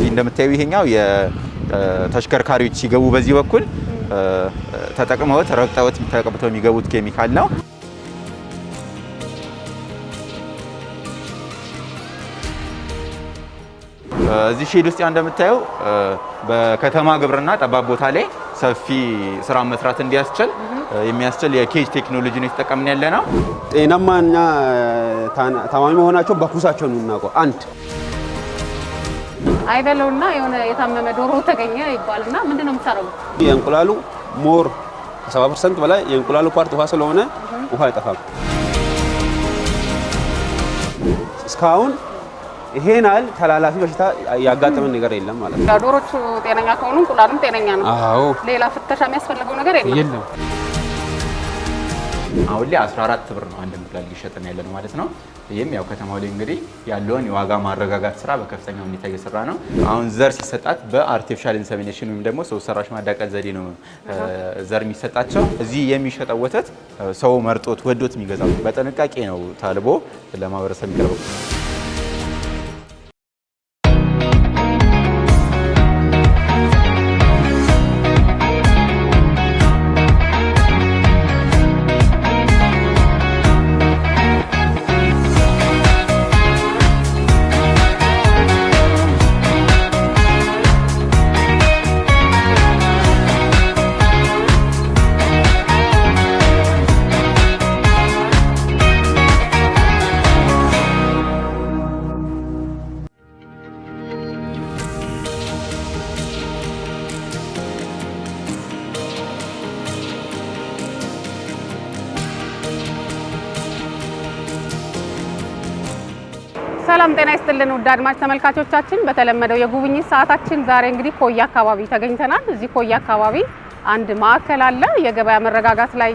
እንደምታዩ ይሄኛው የተሽከርካሪዎች ሲገቡ በዚህ በኩል ተጠቅመውት ረግጠውት ተቀብተው የሚገቡት ኬሚካል ነው። እዚህ ሼድ ውስጥ እንደምታዩ በከተማ ግብርና ጠባብ ቦታ ላይ ሰፊ ስራ መስራት እንዲያስችል የሚያስችል የኬጅ ቴክኖሎጂ ነው የተጠቀምን ያለ ነው። ጤናማና ታማሚ መሆናቸው በኩሳቸው ነው እናውቀው። አንድ አይበለውና የሆነ የታመመ ዶሮ ተገኘ ይባልና ምንድነው የምታረጉት? የእንቁላሉ ሞር 70% በላይ የእንቁላሉ ፓርት ውሃ ስለሆነ ውሃ አይጠፋም። እስካሁን ይሄናል ተላላፊ በሽታ ያጋጠመን ነገር የለም ማለት ነው። ዶሮቹ ጤነኛ ከሆኑ እንቁላሉም ጤነኛ ነው። አዎ፣ ሌላ ፍተሻ የሚያስፈልገው ነገር የለም። አሁን ላይ 14 ብር ነው አንድ እንቁላል እየሸጥን ያለነው ማለት ነው። ይሄም ያው ከተማው ላይ እንግዲህ ያለውን የዋጋ ማረጋጋት ስራ በከፍተኛ ሁኔታ እየሰራ ነው። አሁን ዘር ሲሰጣት በአርቲፊሻል ኢንሰሚኔሽን ወይም ደግሞ ሰው ሰራሽ ማዳቀል ዘዴ ነው ዘር የሚሰጣቸው። እዚህ የሚሸጠው ወተት ሰው መርጦት ወዶት የሚገዛው በጥንቃቄ ነው ታልቦ ለማህበረሰብ የሚቀርበው። ሰላም ጤና ይስጥልን ውድ አድማጭ ተመልካቾቻችን፣ በተለመደው የጉብኝት ሰዓታችን ዛሬ እንግዲህ ኮያ አካባቢ ተገኝተናል። እዚህ ኮያ አካባቢ አንድ ማዕከል አለ። የገበያ መረጋጋት ላይ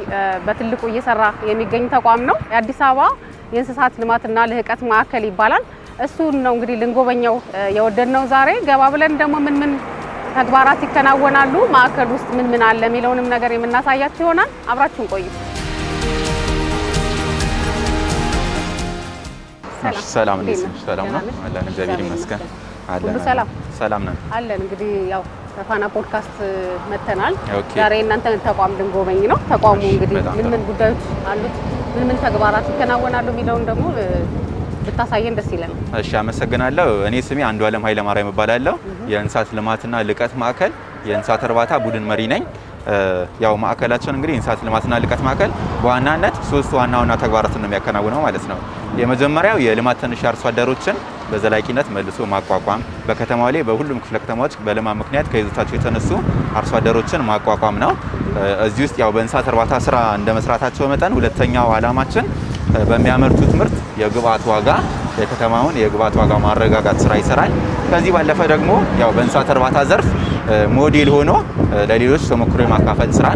በትልቁ እየሰራ የሚገኝ ተቋም ነው። የአዲስ አበባ የእንስሳት ልማትና ልህቀት ማዕከል ይባላል። እሱን ነው እንግዲህ ልንጎበኘው የወደድነው ዛሬ። ገባ ብለን ደግሞ ምን ተግባራት ይከናወናሉ፣ ማዕከል ውስጥ ምን አለ የሚለውንም ነገር የምናሳያችሁ ይሆናል። አብራችሁን ቆዩ። ሰላም እንዴት ነሽ? ሰላም ነው አለን፣ እግዚአብሔር ይመስገን አለን። ሰላም ነን አለን። እንግዲህ ያው ከፋና ፖድካስት መተናል። ዛሬ እናንተ ተቋም ልንጎበኝ ነው። ተቋሙ እንግዲህ ምን ጉዳዮች አሉት፣ ምን ተግባራት ይከናወናሉ የሚለውን ደግሞ ብታሳየን ደስ ይላል። እሺ፣ አመሰግናለሁ። እኔ ስሜ አንዱዓለም ኃይለማርያም እባላለሁ። የእንስሳት ልማትና ልቀት ማዕከል የእንስሳት እርባታ ቡድን መሪ ነኝ። ያው ማዕከላችን እንግዲህ የእንስሳት ልማትና ልቀት ማዕከል በዋናነት ሶስት ዋና ተግባራትን ነው የሚያከናውነው ማለት ነው። የመጀመሪያው የልማት ትንሽ አርሶ አደሮችን በዘላቂነት መልሶ ማቋቋም፣ በከተማው ላይ በሁሉም ክፍለ ከተማዎች በልማት ምክንያት ከይዞታቸው የተነሱ አርሶ አደሮችን ማቋቋም ነው። እዚህ ውስጥ ያው በእንስሳት እርባታ ስራ እንደመስራታቸው መጠን ሁለተኛው ዓላማችን በሚያመርቱት ምርት የግብአት ዋጋ የከተማውን የግብአት ዋጋ ማረጋጋት ስራ ይሰራል። ከዚህ ባለፈ ደግሞ ያው በእንስሳት እርባታ ዘርፍ ሞዴል ሆኖ ለሌሎች ተሞክሮ የማካፈል ስራ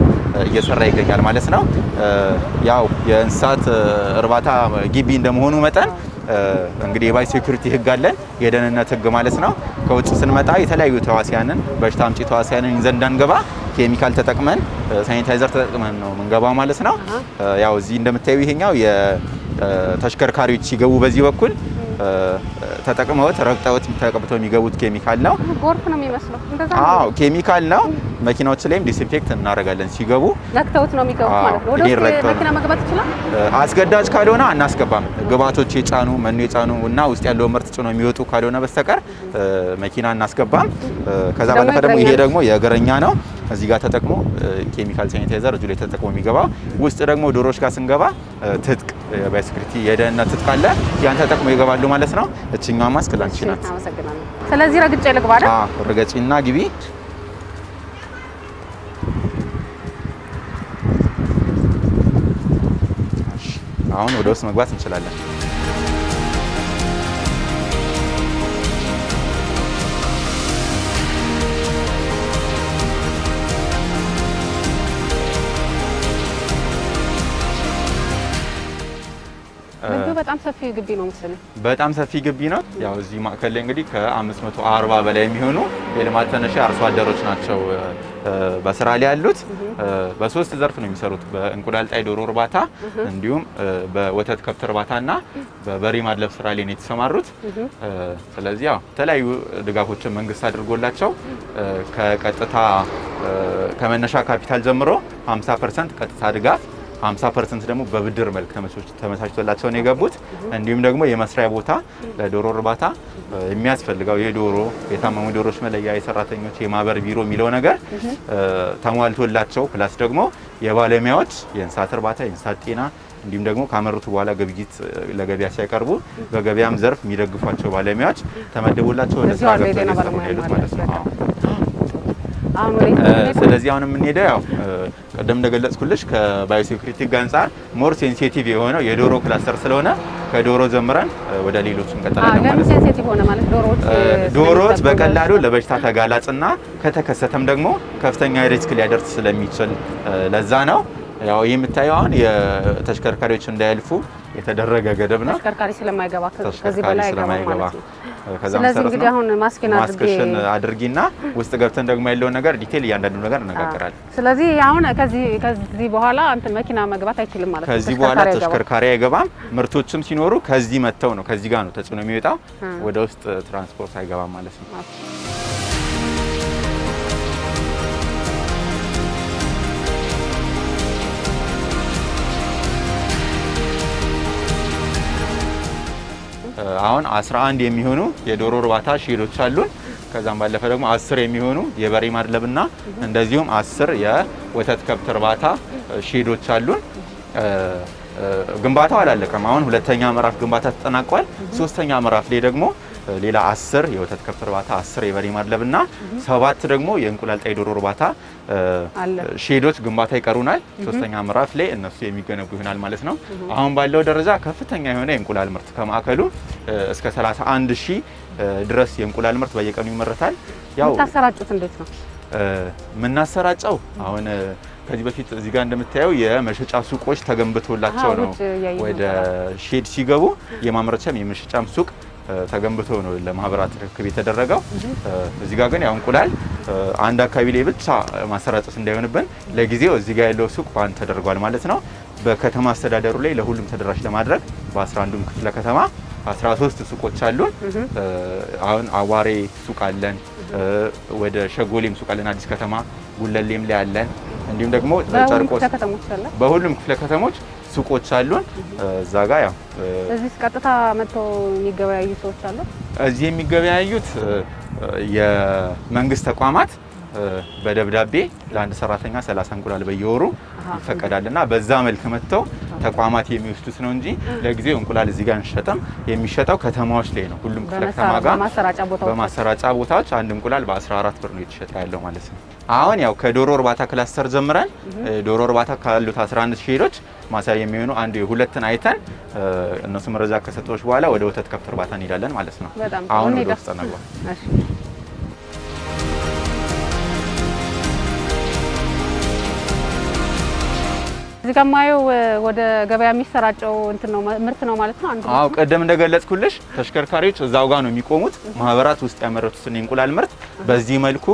እየሰራ ይገኛል ማለት ነው። ያው የእንስሳት እርባታ ግቢ እንደመሆኑ መጠን እንግዲህ የባይ ሴኩሪቲ ህግ አለን፣ የደህንነት ህግ ማለት ነው። ከውጭ ስንመጣ የተለያዩ ተዋሲያንን በሽታ አምጪ ተዋሲያንን ይዘን እንዳንገባ ኬሚካል ተጠቅመን ሳኒታይዘር ተጠቅመን ነው የምንገባው ማለት ነው። ያው እዚህ እንደምታዩ ይሄኛው የተሽከርካሪዎች ሲገቡ በዚህ በኩል ተጠቅመውት ረግጠውት ተቀብተው የሚገቡት ኬሚካል ነው። ጎርፍ ነው የሚመስለው እንደዛ ነው። አዎ ኬሚካል ነው። መኪናዎች ላይም ዲስኢንፌክት እናደርጋለን ሲገቡ። ረግጠውት ነው የሚገቡት ማለት ነው። ወደ ውስጥ መኪና መግባት ይችላል። አስገዳጅ ካልሆነ አናስገባም። ግብአቶች የጫኑ መኖ የጫኑ እና ውስጥ ያለው ምርት ጭኖ የሚወጡ ካልሆነ በስተቀር መኪና እናስገባም። ከዛ ባለፈ ደግሞ ይሄ ደግሞ የእግረኛ ነው። እዚህ ጋር ተጠቅሞ ኬሚካል ሳኒታይዘር እጁ ላይ ተጠቅሞ የሚገባው። ውስጥ ደግሞ ዶሮዎች ጋር ስንገባ ትጥቅ በሴኩሪቲ የደህንነት ትጥቅ አለ። ያን ተጠቅሞ ይገባሉ ማለት ነው። እቺኛዋ ማስክ ላንቺ ናት። አመሰግናለሁ። ስለዚህ ረግጬ ልግባ አይደል? ረገጪና ግቢ። አሁን ወደ ውስጥ መግባት እንችላለን። በጣም ሰፊ ግቢ ነው መሰለኝ። በጣም ሰፊ ግቢ ነው። ያው እዚህ ማዕከል ላይ እንግዲህ ከ540 በላይ የሚሆኑ የልማት ተነሺ አርሶ አደሮች ናቸው በስራ ላይ ያሉት። በሶስት ዘርፍ ነው የሚሰሩት፣ በእንቁላል ጣይ ዶሮ እርባታ እንዲሁም በወተት ከብት እርባታና በበሬ ማድለብ ስራ ላይ ነው የተሰማሩት። ስለዚህ ያው የተለያዩ ድጋፎችን መንግስት አድርጎላቸው ከቀጥታ ከመነሻ ካፒታል ጀምሮ 50% ቀጥታ ድጋፍ 50% ደግሞ በብድር መልክ ተመቻችቶላቸው ነው የገቡት። እንዲሁም ደግሞ የመስሪያ ቦታ ለዶሮ እርባታ የሚያስፈልገው የዶሮ የታመሙ ዶሮች መለያ፣ የሰራተኞች የማህበር ቢሮ የሚለው ነገር ተሟልቶላቸው ፕላስ ደግሞ የባለሙያዎች የእንስሳት እርባታ የእንስሳት ጤና እንዲሁም ደግሞ ካመረቱ በኋላ ግብይት ለገበያ ሲያቀርቡ በገበያም ዘርፍ የሚደግፏቸው ባለሙያዎች ተመደቡላቸው ወደ ስራ ገብተው ሄዱት ማለት ነው። ስለዚህ አሁን የምንሄደው ያው ቀደም እንደገለጽኩልሽ ከባዮሴኩሪቲ ጋር አንፃር ሞር ሴንሲቲቭ የሆነው የዶሮ ክላስተር ስለሆነ ከዶሮ ጀምረን ወደ ሌሎች እንቀጥላለን ማለት ነው። ሴንሲቲቭ ሆነ ማለት ዶሮዎች በቀላሉ ለበሽታ ተጋላጭና ከተከሰተም ደግሞ ከፍተኛ ሪስክ ሊያደርስ ስለሚችል ለዛ ነው ያው የምታየው አሁን የተሽከርካሪዎች እንዳያልፉ የተደረገ ገደብ ነው። ተሽከርካሪ ስለማይገባ ከዚህ በላይ አይገባም ማለት ነው። ስለዚህ እንግዲህ አሁን ማስክሽን አድርጊና ውስጥ ገብተን ደግሞ ያለውን ነገር ዲቴል እያንዳንዱ ነገር እንነጋገራለን። ስለዚህ አሁን ከዚህ በኋላ አንተ መኪና መግባት አይችልም ማለት ነው። ከዚህ በኋላ ተሽከርካሪ አይገባም። ምርቶችም ሲኖሩ ከዚህ መተው ነው ከዚህ ጋር ነው ተጽዕኖ የሚወጣው። ወደ ውስጥ ትራንስፖርት አይገባም ማለት ነው። አሁን 11 የሚሆኑ የዶሮ እርባታ ሼዶች አሉን። ከዛም ባለፈ ደግሞ 10 የሚሆኑ የበሬ ማድለብና እንደዚሁም 10 የወተት ከብት እርባታ ሼዶች አሉን። ግንባታው አላለቀም። አሁን ሁለተኛ ምዕራፍ ግንባታ ተጠናቋል። ሶስተኛ ምዕራፍ ላይ ደግሞ ሌላ 10 የወተት ከብት እርባታ፣ 10 የበሬ ማድለብና 7 ደግሞ የእንቁላል ጣይ ዶሮ እርባታ ሼዶች ግንባታ ይቀሩናል። ሶስተኛ ምዕራፍ ላይ እነሱ የሚገነቡ ይሆናል ማለት ነው። አሁን ባለው ደረጃ ከፍተኛ የሆነ የእንቁላል ምርት ከማዕከሉ እስከ 31000 ድረስ የእንቁላል ምርት በየቀኑ ይመረታል። ያው የምታሰራጩት እንዴት ነው? የምናሰራጨው አሁን ከዚህ በፊት እዚህ ጋር እንደምታየው የመሸጫ ሱቆች ተገንብቶላቸው ነው ወደ ሼድ ሲገቡ የማምረቻም የመሸጫም ሱቅ ተገንብቶ ነው ለማህበራት ርክክብ የተደረገው። እዚህ ጋር ግን ያው እንቁላል አንድ አካባቢ ላይ ብቻ ማሰራጨት እንዳይሆንብን ለጊዜው እዚህ ጋር ያለው ሱቅ ባንድ ተደርጓል ማለት ነው። በከተማ አስተዳደሩ ላይ ለሁሉም ተደራሽ ለማድረግ በ11ዱም ክፍለ ከተማ 13 ሱቆች አሉን። አሁን አዋሬ ሱቅ አለን፣ ወደ ሸጎሌም ሱቅ አለን፣ አዲስ ከተማ ጉለሌም ላይ አለን። እንዲሁም ደግሞ ጨርቆስ በሁሉም ክፍለ ከተሞች ሱቆች አሉን። እዛ ጋር ያው እዚህ ቀጥታ መጥተው የሚገበያዩ ሰዎች አሉ። እዚህ የሚገበያዩት የመንግስት ተቋማት በደብዳቤ ለአንድ ሰራተኛ 30 እንቁላል በየወሩ ይፈቀዳልና በዛ መልክ መጥተው ተቋማት የሚወስዱት ነው እንጂ ለጊዜው እንቁላል እዚህ ጋር አንሸጥም። የሚሸጠው ከተማዎች ላይ ነው። ሁሉም ክፍለ ከተማ ጋር በማሰራጫ ቦታዎች አንድ እንቁላል በ14 ብር ነው የተሸጠ ያለው ማለት ነው። አሁን ያው ከዶሮ እርባታ ክላስተር ጀምረን ዶሮ እርባታ ካሉት 11 ሼዶች ማሳያ የሚሆኑ አንድ ሁለትን አይተን እነሱ መረጃ ከሰጠዎች በኋላ ወደ ወተት ከብት እርባታ እንሄዳለን ማለት ነው። አሁን ወደ ውስጥ ነው። እዚህ ጋር ማየው ወደ ገበያ የሚሰራጨው እንትን ነው ምርት ነው ማለት ነው። አንዱ አዎ፣ ቀደም እንደገለጽኩልሽ ተሽከርካሪዎች እዛው ጋር ነው የሚቆሙት። ማህበራት ውስጥ ያመረቱትን እንቁላል ምርት በዚህ መልኩ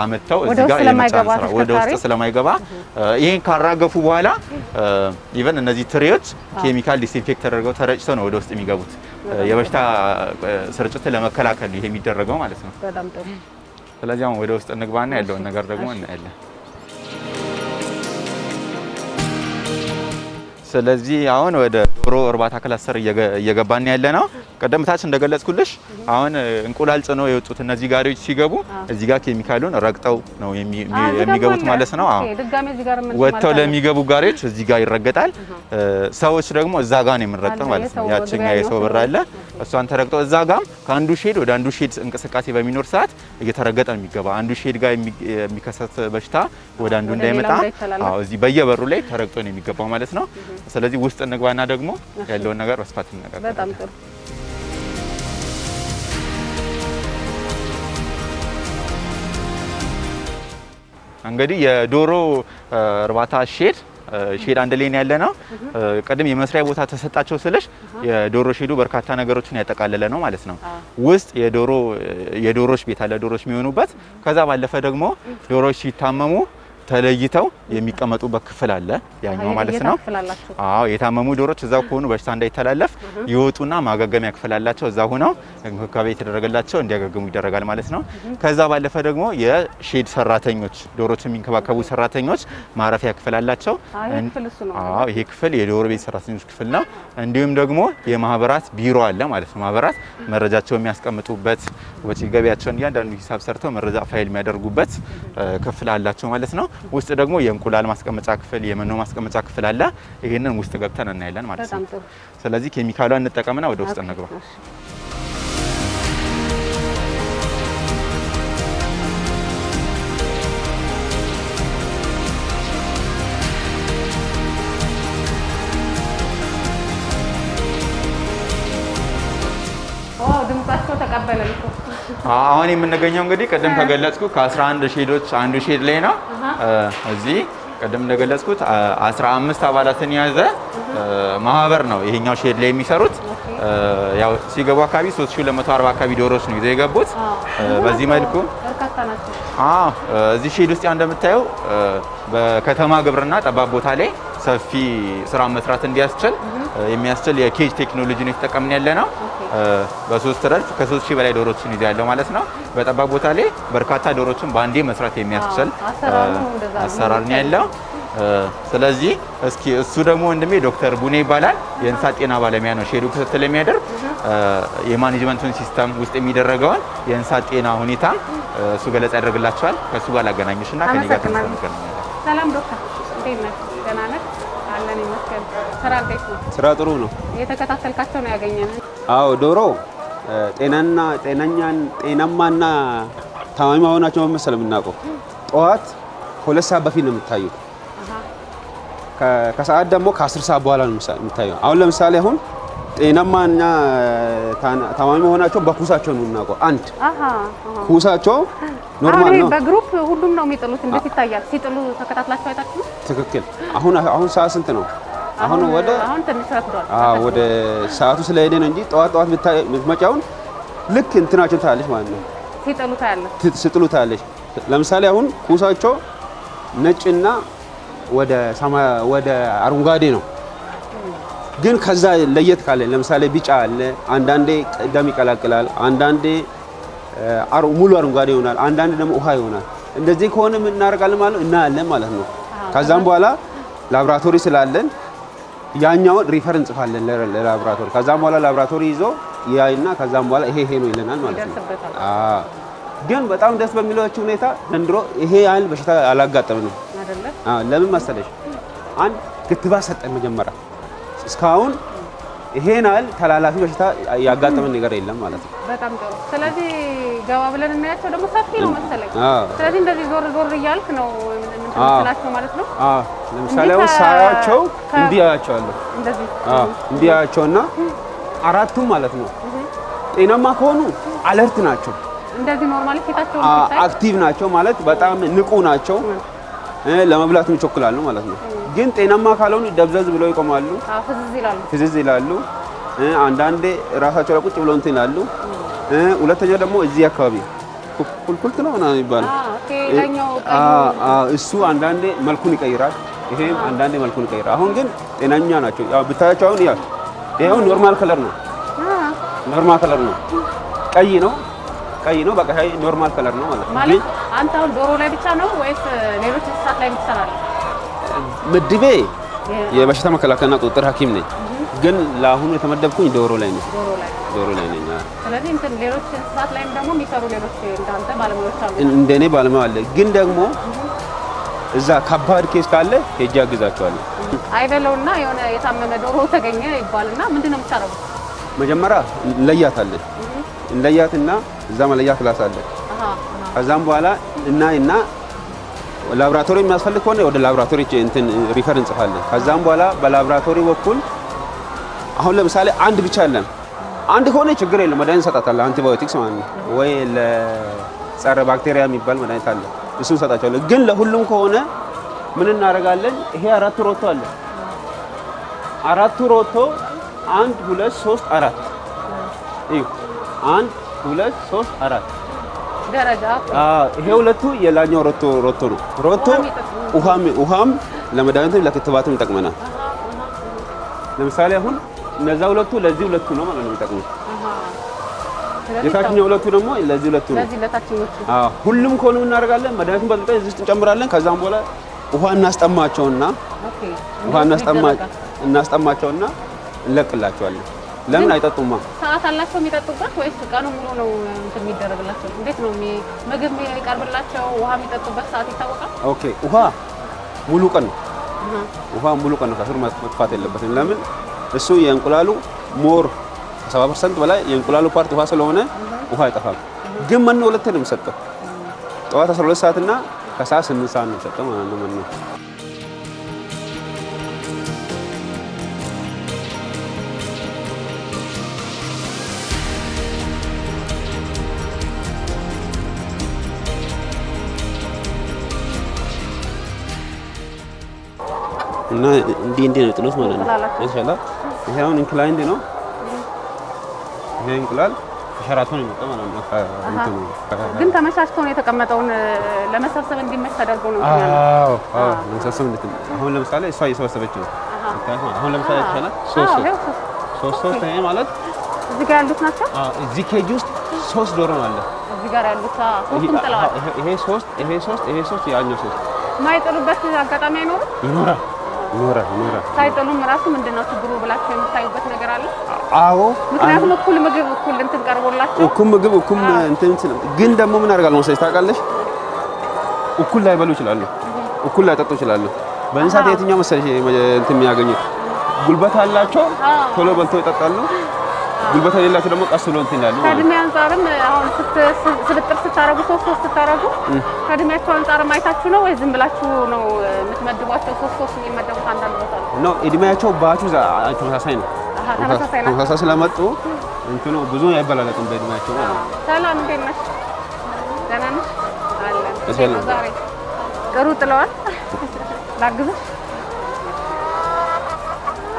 አመጣው እዚህ ጋር የመጫን ስራ ወደ ውስጥ ስለማይገባ ይሄን ካራገፉ በኋላ ኢቨን እነዚህ ትሬዎች ኬሚካል ዲስኢንፌክት ተደርገው ተረጭተው ነው ወደ ውስጥ የሚገቡት። የበሽታ ስርጭትን ለመከላከል ይሄ የሚደረገው ማለት ነው። በጣም ጥሩ። ስለዚህ አሁን ወደ ውስጥ እንግባና ያለውን ነገር ደግሞ እናያለን። ስለዚህ አሁን ወደ ዶሮ እርባታ ክላስተር እየገባን ያለ ነው። ቀደም ታች እንደገለጽኩልሽ አሁን እንቁላል ጽነው የወጡት እነዚህ ጋሪዎች ሲገቡ እዚህ ጋር ኬሚካሉን ረግጠው ነው የሚገቡት ማለት ነው። አዎ፣ ወጥተው ለሚገቡ ጋሪዎች እዚህ ጋር ይረገጣል። ሰዎች ደግሞ እዛ ጋር ነው የምንረግጠው ማለት ነው። ያቺኛ የሰው ብር አለ፣ እሷን ተረግጠው እዛ ጋር ከአንዱ ሼድ ወደ አንዱ ሼድ እንቅስቃሴ በሚኖር ሰዓት እየተረገጠ ነው የሚገባ። አንዱ ሼድ ጋር የሚከሰት በሽታ ወደ አንዱ እንዳይመጣ አዎ፣ እዚህ በየበሩ ላይ ተረግጦ ነው የሚገባው ማለት ነው። ስለዚህ ውስጥ እንግባና ደግሞ ያለውን ነገር በስፋት እንነጋገራለን። በጣም ጥሩ። እንግዲህ የዶሮ እርባታ ሼድ ሼድ አንድ ላይ ያለ ነው። ቀደም የመስሪያ ቦታ ተሰጣቸው ስለሽ የዶሮ ሼዱ በርካታ ነገሮችን ያጠቃለለ ነው ማለት ነው። ውስጥ የዶሮች ቤት አለ፣ ዶሮች የሚሆኑበት። ከዛ ባለፈ ደግሞ ዶሮች ሲታመሙ ተለይተው የሚቀመጡበት ክፍል አለ ያኛው ማለት ነው። አዎ የታመሙ ዶሮች እዛው ከሆኑ በሽታ እንዳይተላለፍ ይወጡና ማገገሚያ ክፍል አላቸው። እዛው ሆነው እንክብካቤ የተደረገላቸው እንዲያገግሙ ይደረጋል ማለት ነው። ከዛ ባለፈ ደግሞ የሼድ ሰራተኞች ዶሮች የሚንከባከቡ ሰራተኞች ማረፊያ ክፍል አላቸው። አዎ ይሄ ክፍል የዶሮ ቤት ሰራተኞች ክፍል ነው። እንዲሁም ደግሞ የማህበራት ቢሮ አለ ማለት ነው። ማህበራት መረጃቸውን የሚያስቀምጡበት ወጪ ገቢያቸውን እያንዳንዱ ሂሳብ ሰርተው መረጃ ፋይል የሚያደርጉበት ክፍል አላቸው ማለት ነው። ውስጥ ደግሞ የእንቁላል ማስቀመጫ ክፍል፣ የመኖ ማስቀመጫ ክፍል አለ። ይሄንን ውስጥ ገብተን እናያለን ማለት ነው። ስለዚህ ኬሚካሏን እንጠቀምና ወደ ውስጥ እንግባ። ድምጻቸው ተቀበለን እኮ አሁን የምንገኘው እንግዲህ ቀደም ከገለጽኩ ከ11 ሼዶች አንዱ ሼድ ላይ ነው። እዚህ ቀደም እንደገለጽኩት 15 አባላትን የያዘ ማህበር ነው ይሄኛው ሼድ ላይ የሚሰሩት። ያው ሲገቡ አካባቢ 3240 አካባቢ ዶሮዎች ነው ይዘው የገቡት። በዚህ መልኩ በርካታ ናቸው። እዚህ ሼድ ውስጥ እንደምታየው በከተማ ግብርና ጠባብ ቦታ ላይ ሰፊ ስራ መስራት እንዲያስችል የሚያስችል የኬጅ ቴክኖሎጂ ነው የተጠቀምን ያለ ነው። በሶስት ረድፍ ከ3000 በላይ ዶሮችን ይዘው ያለው ማለት ነው። በጠባብ ቦታ ላይ በርካታ ዶሮችን በአንዴ መስራት የሚያስችል አሰራር ነው ያለው። ስለዚህ እስኪ እሱ ደግሞ ወንድሜ ዶክተር ቡኔ ይባላል። የእንስሳት ጤና ባለሙያ ነው። ሼዱ ክትትል የሚያደርግ የማኔጅመንቱን ሲስተም ውስጥ የሚደረገውን የእንስሳት ጤና ሁኔታ እሱ ገለጻ ያደርግላቸዋል። ከሱ ጋር ላገናኝሽና ከኔ ጋር ተነጋገር። ሰላም ዶክተር፣ እንዴት ነህ? ደህና ነህ? አለን ይመስገን። ስራ እንዴት ነው? ስራ ጥሩ ነው። የተከታተልካቸው ነው ያገኘን? አዎ ዶሮ ጤናማና ታማሚ መሆናቸው መሰለ የምናውቀው ጠዋት 2 ሰዓት በፊት ነው የምታዩት። ከሰዓት ደግሞ ከ10 ሰዓት በኋላ ነው የምታየው። አሁን ለምሳሌ አሁን ጤናማና ታማሚ መሆናቸው በኩሳቸው ነው የምናውቀው። አንድ ኩሳቸው ኖርማል ነው። በግሩፕ ሁሉም ነው የሚጥሉት። እንዴት ይታያል? ሲጥሉ ተከታትላችሁ አይታችሁ? ትክክል። አሁን ሰዓት ስንት ነው? አሁን ትንሽ ረፍዷል። ወደ ሰዓቱ ስለሄደ ነው እንጂ ጠዋት ብትመጪውን ልክ እንትናቸው ታያለሽ ማለት ነው። ሲጥሉ ታያለሽ። ለምሳሌ አሁን ኩሳቸው ነጭና ወደ አረንጓዴ ነው። ግን ከዛ ለየት ካለ ለምሳሌ ቢጫ አለ፣ አንዳንዴ ደም ይቀላቅላል፣ አንዳንዴ ሙሉ አረንጓዴ ይሆናል፣ አንዳንዴ ደግሞ ውሃ ይሆናል። እንደዚህ ከሆነ ምን እናደርጋለን ማለት እናያለን ማለት ነው። ከዛም በኋላ ላብራቶሪ ስላለን ያኛውን ሪፈር እንጽፋለን ለላብራቶሪ። ከዛም በኋላ ላብራቶሪ ይዞ ያይና ከዛም በኋላ ይሄ ነው ይለናል ማለት ነው። ግን በጣም ደስ በሚሏችሁ ሁኔታ ዘንድሮ ይሄ ያህል በሽታ አላጋጠመንም አይደለ? ለምን መሰለሽ? አንድ ክትባት ሰጠን መጀመሪያ። እስካሁን ይሄን ያህል ተላላፊ በሽታ ያጋጠመን ነገር የለም ማለት ነው። በጣም ጥሩ። ስለዚህ ገባ ብለን እናያቸው። ደግሞ ሰፊ ነው መሰለኝ። ስለዚህ እንደዚህ ዞር እያልክ ነው የምንላቸው ማለት ነው። ለምሳሌ አሁን ሳያቸው እንዲያያቸዋለሁ እንዲያያቸውና አራቱም ማለት ነው ጤናማ ከሆኑ አለርት ናቸው። እንደዚህ ኖርማሊ ፊታቸው አክቲቭ ናቸው ማለት በጣም ንቁ ናቸው። ለመብላት ይቸኩላሉ ማለት ነው። ግን ጤናማ ካልሆኑ ደብዘዝ ብለው ይቆማሉ፣ ፍዝዝ ይላሉ። አንዳንዴ ራሳቸው ላይ ቁጭ ብለው እንትን ይላሉ። ሁለተኛ ደግሞ እዚህ አካባቢ ኩልኩልት ነው ምናምን የሚባለው እሱ አንዳንዴ መልኩን ይቀይራል። ይሄም አንዳንዴ መልኩን ይቀይራል። አሁን ግን ጤናኛ ናቸው። ያው ብታያቸው አሁን ይሄው ኖርማል ከለር ነው። ኖርማል ከለር ነው። ቀይ ነው በቃ ይሄ ኖርማል ከለር ነው ማለት ነው። ማለት አንተ አሁን ዶሮ ላይ ብቻ ነው ወይስ ሌሎች እንስሳት ላይ ትሰራለህ? ምድቤ የበሽታ መከላከልና ቁጥጥር ሐኪም ነኝ። ግን ለአሁኑ የተመደብኩኝ ዶሮ ላይ ነኝ። ስለዚህ ሌሎች እንስሳት ላይም ደግሞ የሚሰሩ ሌሎች እንዳንተ ባለሙያዎች አሉ? እንደኔ ባለሙያ አለ። ግን ደግሞ እዛ ከባድ ኬስ ካለ ሄጄ አግዛቸዋለሁ። አይበለውና የሆነ የታመመ ዶሮ ተገኘ ይባልና ምንድነው የምታረጉት? መጀመሪያ እንለያትና እዛ መለያ ክላስ አለ። ከዛም በኋላ እና ላብራቶሪ የሚያስፈልግ ከሆነ ወደ ላብራቶሪ ሪፈር እንጽፋለን። ከዛም በኋላ በላብራቶሪ በኩል አሁን ለምሳሌ አንድ ብቻ የለም። አንድ ከሆነ ችግር የለም፣ መድኃኒት እንሰጣታለን። አንቲባዮቲክስ ማለት ነው። ወይ ለጸረ ባክቴሪያ የሚባል መድኃኒት አለ፣ እሱን እንሰጣቸዋለን። ግን ለሁሉም ከሆነ ምን እናደርጋለን? ይሄ 4 ሮቶ አለ። 4 ሮቶ 1 2 3 4 እዩ 1 2 3 4 ደረጃ። ይሄ ሁለቱ የላኛው ሮቶ ነው። ሮቶ ውሃም ለመድኃኒትም ለክትባትም ይጠቅመናል። ለምሳሌ አሁን እነዛ ሁለቱ ለዚህ ሁለቱ ነው ማለት ነው የሚጠቅሙት። የታችኛው ሁለቱ ደግሞ ለዚህ ሁለቱ ነው። ለዚህ ለታችኞቹ ሁሉም ከሆነ እናደርጋለን። መድኃኒቱን በጥልቀት እዚህ ውስጥ እንጨምራለን። ከዛም በኋላ ውሃ እናስጠማቸውና እንለቅላቸዋለን። ለምን አይጠጡማ? ሰዓት አላቸው የሚጠጡበት ወይስ ቀኑ ሙሉ ነው እንትን የሚደረግላቸው? እንዴት ነው ምግብ የሚቀርብላቸው? ውሃ የሚጠጡበት ሰዓት ይታወቃል? ኦኬ ውሃ ሙሉ ቀን ነው። ውሃ ሙሉ ቀን ነው። ከስሩ መጥፋት የለበትም። ለምን እሱ የእንቁላሉ ሞር 70% በላይ የእንቁላሉ ፓርት ውሃ ስለሆነ ውሃ አይጠፋም። ግን መኖ ሁለቴ ነው የሚሰጠው። ጠዋት 12 ሰዓት እና ከሰዓት 8 ሰዓት ነው የሚሰጠው ማለት ነው መኖ። እና እንዲህ ነው ጥሎት ማለት ነው። ኢንሻአላህ ይሄ አሁን ኢንክላይንድ ነው። ይሄ እንቁላል ሸራቶን የመጣው ማለት ነው። ግን ተመቻችቶ ነው የተቀመጠውን ለመሰብሰብ እንዲመች ተደርጎ ነው። ለመሰብሰብ እንድትመች። አሁን ለምሳሌ እሷ እየሰበሰበች ነው። አሁን ለምሳሌ ይቻላል ሶስት ይሄ ማለት እዚህ ጋር ያሉት ናቸው። እዚህ ኬጅ ውስጥ 3 ዶሮ ነው አለ። እዚህ ጋር ያሉት ሶስቱም ጥለዋል። ይሄ 3 ያኛው 3 ማይጥሉበት አጋጣሚ አይኖርም? ይኖራል። ሳይጥሉም ራሱ ምንድነው ችግሩ ብላችሁ የምታዩበት ነገር አለ? አዎ ምክንያቱም እኩል ምግብ እኩል እንትን ቀርቦላቸው እኩል ምግብ እኩል እንትን ግን ደግሞ ምን አደርጋለሁ መሰለሽ ታውቃለሽ? እኩል ላይበሉ ይችላሉ፣ እኩል ላይጠጡ ይችላሉ። በእንስሳት የትኛው መሰለሽ እንትን የሚያገኙት ጉልበት አላቸው ቶሎ በልተው ይጠጣሉ። ጉልበት የሌላቸው ደግሞ ቀስ ብሎ እንትን ይላሉ። ከእድሜ አንጻርም አሁን ስብጥር ስታረጉ ሶስት ስታረጉ ከእድሜያቸው አንጻርም አይታችሁ ነው ወይ ዝም ብላችሁ ነው የምትመድቧቸው? ሶስት የሚመደቡት አንዳንድ ቦታ ነው። እድሜያቸው ባቹ ተመሳሳይ ነው። ተመሳሳይ ስለመጡ እንትኑ ብዙ አይበላለጥም በእድሜያቸው ማለት ነው። ሰላም እንዴት ነሽ? ደህና ነሽ? አለን። ዛሬ ጥሩ ጥለዋል። ላግዝሽ?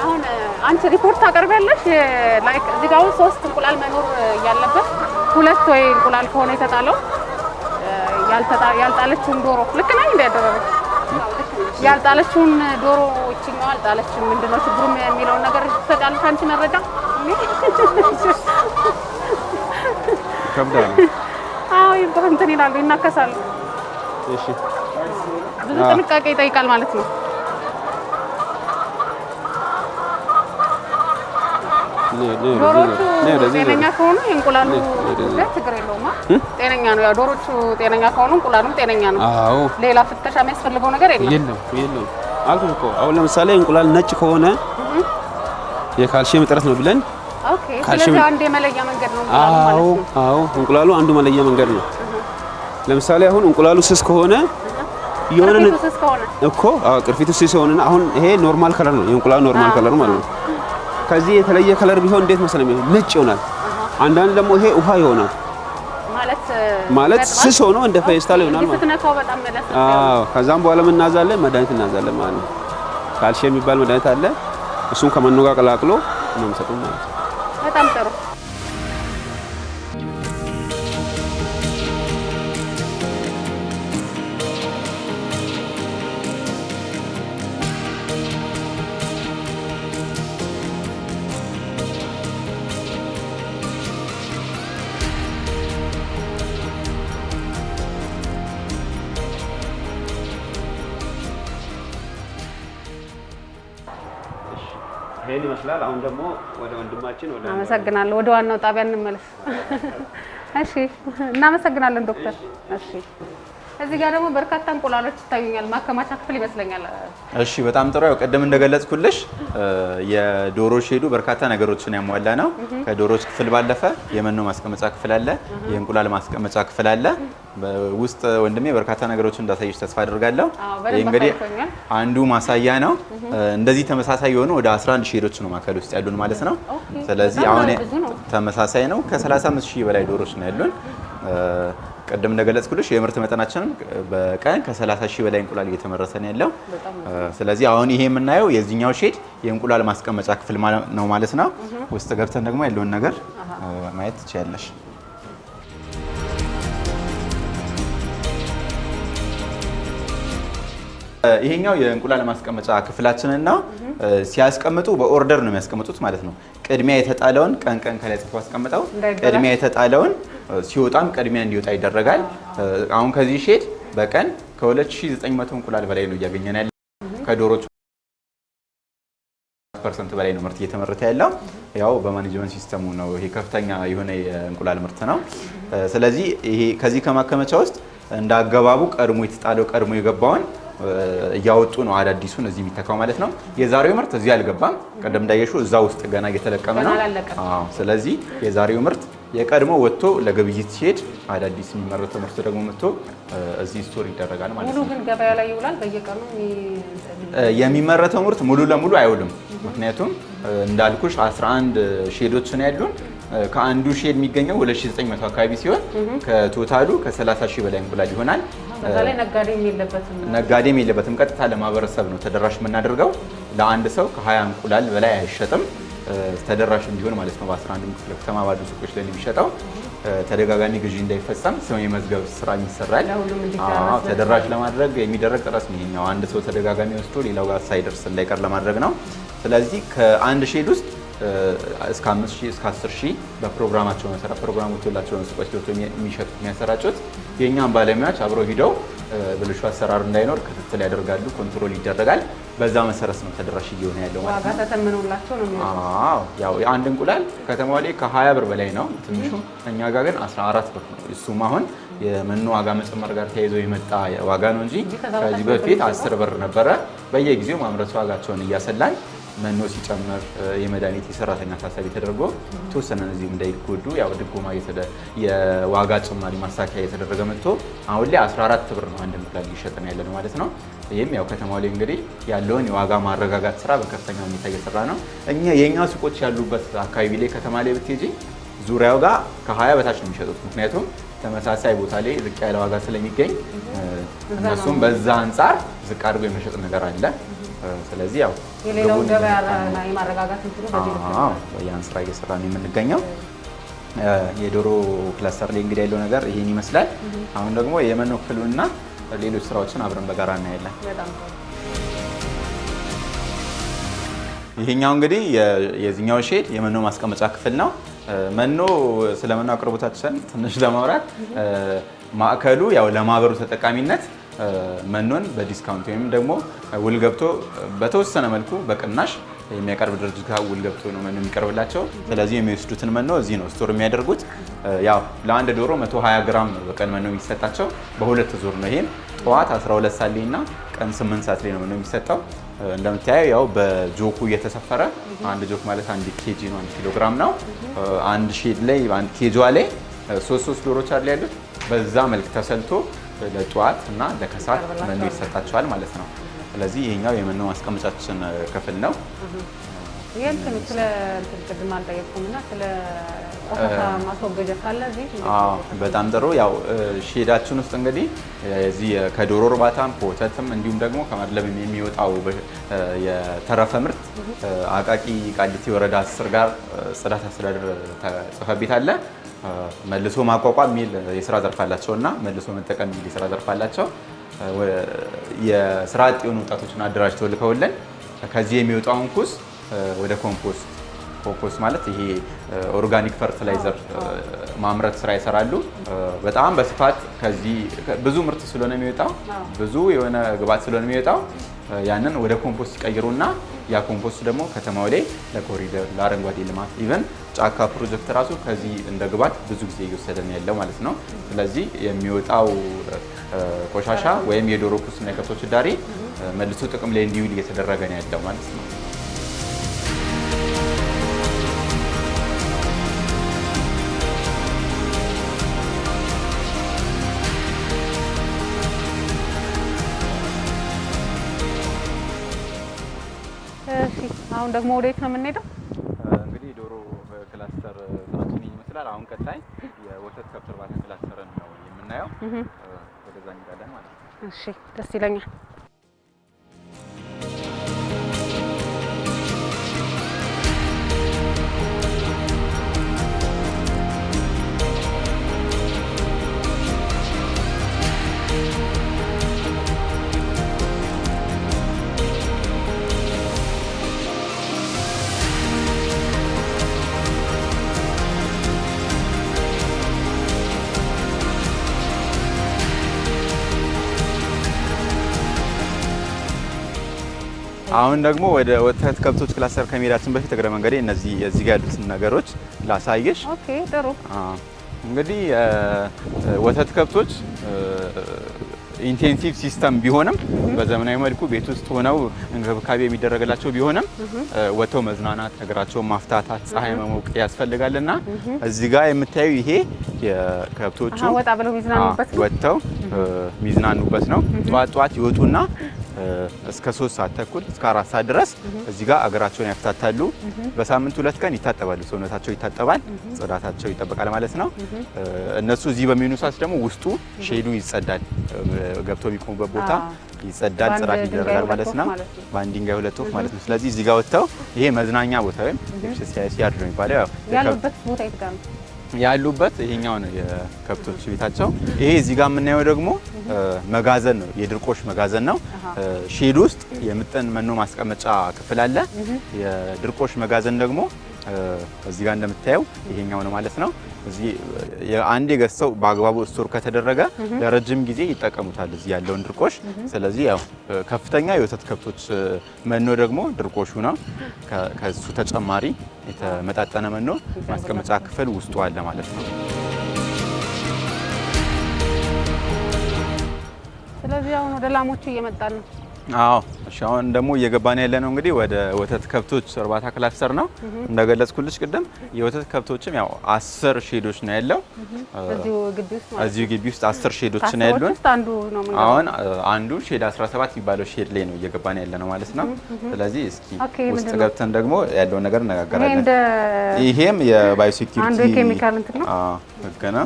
አሁን አንቺ ሪፖርት ታቀርቢያለሽ። ላይክ እዚህ ጋር 3 እንቁላል መኖር ያለበት 2 ወይ እንቁላል ከሆነ የተጣለው ያልጣለችውን ዶሮ ልክ ነኝ እንዲያደረገ ያልጣለችውን ዶሮ እቺኛው አልጣለችም። ምንድነው ችግሩ የሚለውን ነገር ትሰጫለሽ አንቺ መረጃ? ከብዳለ። አዎ እንትን ይላሉ፣ ይናከሳሉ። እሺ ብዙ ጥንቃቄ ይጠይቃል ማለት ነው። ዶሮቹ ጤነኛ ከሆኑ እንቁላሉ ችግር የለውም። ጤነኛ ነው። ያው ዶሮቹ ጤነኛ ከሆኑ እንቁላሉም ጤነኛ ነው። አዎ ሌላ ፍተሻ የሚያስፈልገው ነገር የለም። አልኩሽ እኮ አሁን ለምሳሌ እንቁላል ነጭ ከሆነ የካልሲየም እጥረት ነው ብለን ኦኬ። ስለዚህ አንድ የመለያ መንገድ ነው ማለት ነው። አዎ እንቁላሉ አንዱ መለያ መንገድ ነው። ለምሳሌ አሁን እንቁላሉ ስስ ከሆነ የሆነ እኮ ቅርፊቱ ስስ ሆነ አሁን ይሄ ኖርማል ከለር ነው። የእንቁላሉ ኖርማል ከለር ማለት ነው። ከዚህ የተለየ ከለር ቢሆን እንዴት መሰለኝ ነጭ ይሆናል። አንዳንድ ደግሞ ይሄ ውሃ ይሆናል ማለት ስስ ሆኖ እንደ ፌስታል ይሆናል ማለት ነው። አዎ ከዛም በኋላ ምን እናዛለን? መድኃኒት እናዛለን ማለት ነው። ካልሲየም የሚባል መድኃኒት አለ። እሱን ከመኖ ጋር ቀላቅሎ ነው የሚሰጡን ማለት ነው። በጣም ጥሩ። ይሄን ይመስላል። አሁን ደግሞ ወደ ወንድማችን አመሰግናለሁ። ወደ ዋናው ጣቢያ እንመለስ። እሺ፣ እናመሰግናለን ዶክተር። እሺ፣ እዚህ ጋር ደግሞ በርካታ እንቁላሎች ይታዩኛል። ማከማቻ ክፍል ይመስለኛል። እሺ፣ በጣም ጥሩ። ያው ቅድም እንደገለጽኩልሽ የዶሮች ሼዱ በርካታ ነገሮችን ያሟላ ነው። ከዶሮች ክፍል ባለፈ የመኖ ማስቀመጫ ክፍል አለ፣ የእንቁላል ማስቀመጫ ክፍል አለ። ውስጥ ወንድሜ በርካታ ነገሮችን እንዳሳየሽ ተስፋ አድርጋለሁ። ይህ እንግዲህ አንዱ ማሳያ ነው። እንደዚህ ተመሳሳይ የሆኑ ወደ 11 ሼዶች ነው ማዕከል ውስጥ ያሉን ማለት ነው። ስለዚህ አሁን ተመሳሳይ ነው። ከ35 ሺህ በላይ ዶሮች ነው ያሉን። ቀደም እንደገለጽኩልሽ የምርት መጠናችንም በቀን ከ30 ሺህ በላይ እንቁላል እየተመረተ ነው ያለው። ስለዚህ አሁን ይሄ የምናየው የዚህኛው ሼድ የእንቁላል ማስቀመጫ ክፍል ነው ማለት ነው። ውስጥ ገብተን ደግሞ ያለውን ነገር ማየት ትችያለሽ። ይሄኛው የእንቁላል ማስቀመጫ ክፍላችንና ሲያስቀምጡ በኦርደር ነው የሚያስቀምጡት ማለት ነው። ቅድሚያ የተጣለውን ቀን ከላይ ጽፎ አስቀምጠው ቅድሚያ የተጣለውን ሲወጣም ቅድሚያ እንዲወጣ ይደረጋል። አሁን ከዚህ ሼድ በቀን ከ2900 እንቁላል በላይ ነው እያገኘን ያለው። ከዶሮቹ % በላይ ነው ምርት እየተመረተ ያለው። ያው በማኔጅመንት ሲስተሙ ነው። ይሄ ከፍተኛ የሆነ የእንቁላል ምርት ነው። ስለዚህ ይሄ ከዚህ ከማከመቻ ውስጥ እንዳገባቡ ቀድሞ የተጣለው ቀድሞ የገባውን እያወጡ ነው አዳዲሱን እዚህ የሚተካው ማለት ነው። የዛሬው ምርት እዚህ አልገባም። ቀደም እንዳየሽው እዛ ውስጥ ገና እየተለቀመ ነው። ስለዚህ የዛሬው ምርት የቀድሞ ወጥቶ ለግብይት ሲሄድ አዳዲስ የሚመረተው ምርት ደግሞ መጥቶ እዚህ ስቶር ይደረጋል ማለት ነው። ሙሉ ግን ገበያ ላይ ይውላል። በየቀኑ የሚመረተው ምርት ሙሉ ለሙሉ አይውልም። ምክንያቱም እንዳልኩሽ 11 ሼዶች ነው ያሉን። ከአንዱ ሼድ የሚገኘው 2900 አካባቢ ሲሆን ከቶታሉ ከ30 ሺህ በላይ እንቁላል ይሆናል። በዛላይ ነጋዴም የለበትም። ቀጥታ ለማህበረሰብ ነው ተደራሽ የምናደርገው። ለአንድ ሰው ከ20 እንቁላል በላይ አይሸጥም። ተደራሽ እንዲሆን ማለት ነው። በ11 ክፍለ ከተማ ባሉ ሱቆች ላይ የሚሸጠው ተደጋጋሚ ግዢ እንዳይፈጸም ስም የመዝገብ ስራ ይሰራል። ተደራሽ ለማድረግ የሚደረግ ጥረት ነው ይሄኛው። አንድ ሰው ተደጋጋሚ ወስዶ ሌላው ጋር ሳይደርስ እንዳይቀር ለማድረግ ነው። ስለዚህ ከአንድ ሼድ ውስጥ እስከ 5000 እስከ 10000 በፕሮግራማቸው መሰረት ፕሮግራም ወጥቶላቸው ሱቆች ገብተው የሚሸጡት የሚያሰራጩት የኛም ባለሙያዎች አብረው ሂደው ብልሹ አሰራር እንዳይኖር ክትትል ያደርጋሉ፣ ኮንትሮል ይደረጋል። በዛ መሰረት ነው ተደራሽ እየሆነ ያለው ማለት ነው። ዋጋ ተተምኖላቸው ነው የሚሆነው። ያው አንድ እንቁላል ከተማው ላይ ከ20 ብር በላይ ነው ትንሹ። እኛ ጋር ግን 14 ብር ነው። እሱም አሁን የመኖ ዋጋ መጨመር ጋር ተያይዞ የመጣ ዋጋ ነው እንጂ ከዚህ በፊት 10 ብር ነበረ። በየጊዜው ማምረት ዋጋቸውን እያሰላን መኖ ሲጨመር የመድኃኒት የሰራተኛ ታሳቢ ተደርጎ ተወሰነ እዚህም እንዳይጎዱ ያው ድጎማ የዋጋ ጭማሪ ማሳኪያ የተደረገ መጥቶ አሁን ላይ 14 ብር ነው አንድ እንቁላል እየሸጥን ያለ ነው ማለት ነው። ይህም ያው ከተማው ላይ እንግዲህ ያለውን የዋጋ ማረጋጋት ስራ በከፍተኛ ሁኔታ እየሰራ ነው። የእኛ ሱቆች ያሉበት አካባቢ ላይ ከተማ ላይ ብትሄጂ ዙሪያው ጋር ከ20 በታች ነው የሚሸጡት። ምክንያቱም ተመሳሳይ ቦታ ላይ ዝቅ ያለ ዋጋ ስለሚገኝ እነሱም በዛ አንጻር ዝቅ አድርጎ የመሸጥ ነገር አለ። ስለዚህ ያው የሌላው ገበያ ላይ ማረጋጋት እንትኑ ያን ስራ እየሰራ ነው የምንገኘው። የዶሮ ክላስተር ላይ እንግዲህ ያለው ነገር ይሄን ይመስላል። አሁን ደግሞ የመኖ ክፍሉና ሌሎች ስራዎችን አብረን በጋራ እናያለን። ይሄኛው እንግዲህ የዚህኛው ሼድ የመኖ ማስቀመጫ ክፍል ነው። መኖ ስለመኖ አቅርቦታችን ትንሽ ለማውራት ማዕከሉ ያው ለማህበሩ ተጠቃሚነት መኖን በዲስካውንት ወይም ደግሞ ውል ገብቶ በተወሰነ መልኩ በቅናሽ የሚያቀርብ ድርጅት ጋር ውል ገብቶ ነው መኖ የሚቀርብላቸው። ስለዚህ የሚወስዱትን መኖ እዚህ ነው ስቶር የሚያደርጉት። ያው ለአንድ ዶሮ 120 ግራም በቀን መኖ የሚሰጣቸው በሁለት ዙር ነው። ይሄም ጠዋት 12 ሰዓት ላይ እና ቀን 8 ሰዓት ላይ ነው መኖ የሚሰጠው። እንደምታየው ያው በጆኩ እየተሰፈረ አንድ ጆክ ማለት 1 ኬጂ ነው፣ 1 ኪሎ ግራም ነው። አንድ ሼድ ላይ 1 ኬጂዋ ላይ 3 ዶሮች አለ ያሉት። በዛ መልክ ተሰልቶ ለጠዋት እና ለከሰዓት መኖ ይሰጣቸዋል ማለት ነው። ስለዚህ ይሄኛው የመኖ ማስቀመጫችን ክፍል ነው። ይሄን ስለ ቅድም አልጠየቅኩምና ስለ ቆሻሻ ማስወገጃ ካለ እዚህ በጣም ጥሩ። ያው ሼዳችን ውስጥ እንግዲህ እዚህ ከዶሮ እርባታም ከወተትም እንዲሁም ደግሞ ከማድለብ የሚወጣው የተረፈ ምርት አቃቂ ቃሊቲ ወረዳ 10 ጋር ጽዳት አስተዳደር ጽሕፈት ቤት አለ። መልሶ ማቋቋም የሚል የስራ ዘርፍ አላቸው እና መልሶ መጠቀም የሚል የስራ ዘርፍ አላቸው። የስራ አጥ የሆኑ ወጣቶችን አደራጅተው ልከውልን ከዚህ የሚወጣውን ኩስ ወደ ኮምፖስት ማለት ይሄ ኦርጋኒክ ፈርቲላይዘር ማምረት ስራ ይሰራሉ። በጣም በስፋት ከዚህ ብዙ ምርት ስለሆነ የሚወጣው ብዙ የሆነ ግብዓት ስለሆነ የሚወጣው ያንን ወደ ኮምፖስት ይቀይሩና ያ ኮምፖስት ደግሞ ከተማው ላይ ለኮሪደር ለአረንጓዴ ልማት ኢቨን ጫካ ፕሮጀክት ራሱ ከዚህ እንደ ግብዓት ብዙ ጊዜ እየወሰደን ያለው ማለት ነው። ስለዚህ የሚወጣው ቆሻሻ ወይም የዶሮ ኩስና የከብቶች ዳሪ መልሶ ጥቅም ላይ እንዲውል እየተደረገ ነው ያለው ማለት ነው። አሁን ደግሞ ወዴት ነው የምንሄደው? እንግዲህ ዶሮ ክላስተር ጥናቱን ይመስላል። ይመስላል። አሁን ቀጣይ የወተት ከብት እርባታ ክላስተርን ነው የምናየው። ወደዛ እንሄዳለን ማለት ነው። እሺ ደስ ይለኛል። አሁን ደግሞ ወደ ወተት ከብቶች ክላስተር ከመሄዳችን በፊት እግረ መንገዴ እነዚህ እዚህ ጋር ያሉትን ነገሮች ላሳየሽ። ኦኬ ጥሩ። እንግዲህ ወተት ከብቶች ኢንቴንሲቭ ሲስተም ቢሆንም በዘመናዊ መልኩ ቤት ውስጥ ሆነው እንክብካቤ የሚደረግላቸው ቢሆንም ወተው መዝናናት፣ እግራቸውን ማፍታታት፣ ፀሐይ መሞቅ ያስፈልጋልና እዚህ ጋር የምታዩ ይሄ የከብቶቹ ወጣ ብለው የሚዝናኑበት ወጥተው የሚዝናኑበት ነው። ጧት ጧት ይወጡና እስከ 3 ሰዓት ተኩል እስከ 4 ሰዓት ድረስ እዚህ ጋር እግራቸውን ያፍታታሉ። በሳምንት 2 ቀን ይታጠባሉ። ሰውነታቸው ይታጠባል፣ ጽዳታቸው ይጠበቃል ማለት ነው። እነሱ እዚህ በሚሆኑ ሰዓት ደግሞ ውስጡ ሼዱ ይጸዳል። ገብተው የሚቆሙበት ቦታ ይጸዳል፣ ጽዳት ይደረጋል ማለት ነው። በአንድ ድንጋይ ሁለት ወፍ ማለት ነው። ስለዚህ እዚህ ጋር ወጥተው ይሄ መዝናኛ ቦታ ወይም ሲያድ ነው የሚባለው። ያሉበት ቦታ ይተጋሉ ያሉበት ይሄኛው ነው የከብቶች ቤታቸው። ይሄ እዚህ ጋር የምናየው ደግሞ መጋዘን ነው፣ የድርቆሽ መጋዘን ነው። ሼድ ውስጥ የምጥን መኖ ማስቀመጫ ክፍል አለ። የድርቆሽ መጋዘን ደግሞ እዚህ ጋር እንደምታየው ይሄኛው ነው ማለት ነው። እዚህ አንዴ ገዝተው በአግባቡ ስቶር ከተደረገ ለረጅም ጊዜ ይጠቀሙታል እዚህ ያለውን ድርቆሽ። ስለዚህ ያው ከፍተኛ የወተት ከብቶች መኖ ደግሞ ድርቆሹ ነው። ከሱ ተጨማሪ የተመጣጠነ መኖ ማስቀመጫ ክፍል ውስጡ አለ ማለት ነው። ስለዚህ አሁን ወደ ላሞቹ እየመጣን ነው። አዎ እሺ። አሁን ደግሞ እየገባን ያለ ነው እንግዲህ ወደ ወተት ከብቶች እርባታ ክላስተር ነው። እንደገለጽኩልሽ ቅድም የወተት ከብቶችም ያው 10 ሼዶች ነው ያለው። እዚሁ ግቢ ውስጥ 10 ሼዶች ነው ያሉን። አሁን አንዱ ሼድ 17 የሚባለው ሼድ ላይ ነው እየገባን ያለ ነው ማለት ነው። ስለዚህ እስኪ ውስጥ ገብተን ደግሞ ያለውን ነገር እነጋገራለን። ይሄም የባዮ ሴኩሪቲ አንዱ የኬሚካል እንትን ነው። አዎ ልክ ነው።